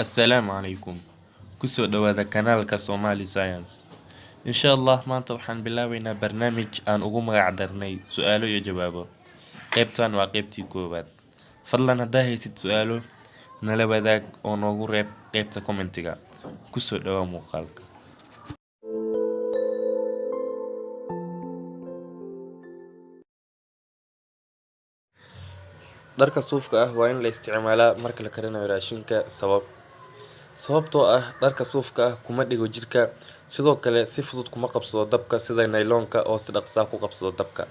Assalaamu calaykum. Ku soo dhawaada kanaalka Somali Science. Insha Allah maanta waxaan bilaabeynaa barnaamij aan ugu magac darnay su'aalo iyo jawaabo. Qaybtan waa qaybtii koowaad. Fadlan haddaa haysid su'aalo, nala wadaag oo noogu reeb qaybta commentiga. Ku soo dhawaa muuqaalka. Dharka suufka ah waa in la isticmaalaa marka la karinayo raashinka sababtoo ah dharka suufka ah kuma dhigo jirka, sidoo kale si fudud kuma qabsado dabka sida nayloonka oo si dhaqso ah ku qabsado dabka.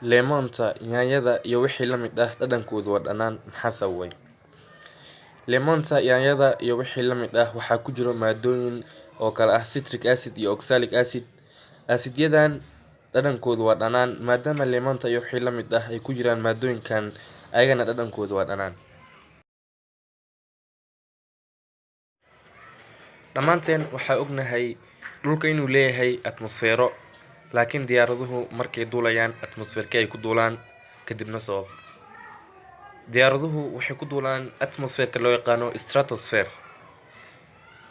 Lemonta, yaanyada iyo wixii la mid ah dhadhankoodu waa dhanaan, maxaa sababay? Lemonta, yaanyada iyo wixii la mid ah waxaa ku jira maadooyin oo kala ah citric acid iyo oxalic acid. Acidyadan dhadhankoodu waa dhanaan maadaama lemonta iyo wixii la mid ah ay ku jiraan maadooyinkan, ayagana dhadhankoodu waa dhanaan. Dhammaanteen waxaa ognahay dhulka inuu leeyahay atmosfeero, laakiin diyaaraduhu markay duulayaan atmosfeerka ay ku duulaan kadibna sabab. Diyaaraduhu waxay ku duulaan atmosfeerka loo yaqaano stratosphere.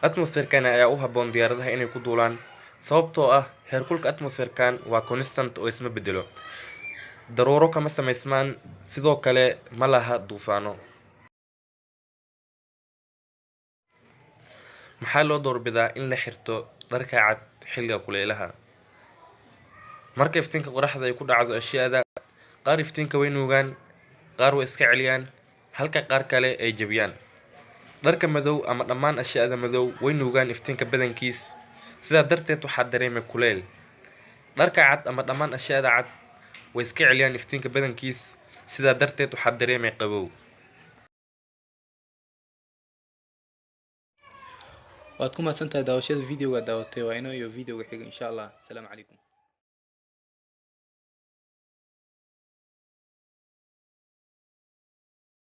Atmosfeerkan ayaa u habboon diyaaradaha inay ku duulaan sababtoo ah heerkulka atmosfeerkan waa constant oo isma bedelo. Daruuro kama samaysmaan, sidoo kale ma laha duufaano. Maxaa loo doorbidaa in la xirto dharka cad xilliga kulaylaha? Marka iftiinka qoraxda ay ku dhacdo ashyaada, qaar iftiinka way nuugaan, qaar way iska celiyaan, halka qaar kale ay jabiyaan. Dharka madow ama dhammaan ashyaada madow way nuugaan iftiinka badankiis, sidaa darteed waxaa dareemay kuleyl. Dharka cad ama dhammaan ashyaada cad way iska celiyaan iftiinka badankiis, sidaa darteed waxaa dareemay qabow. waad ku mahadsantahay daawashada videoga daawatay waa inoo iyo videoga xiga insha Allah. Assalaamu calaykum.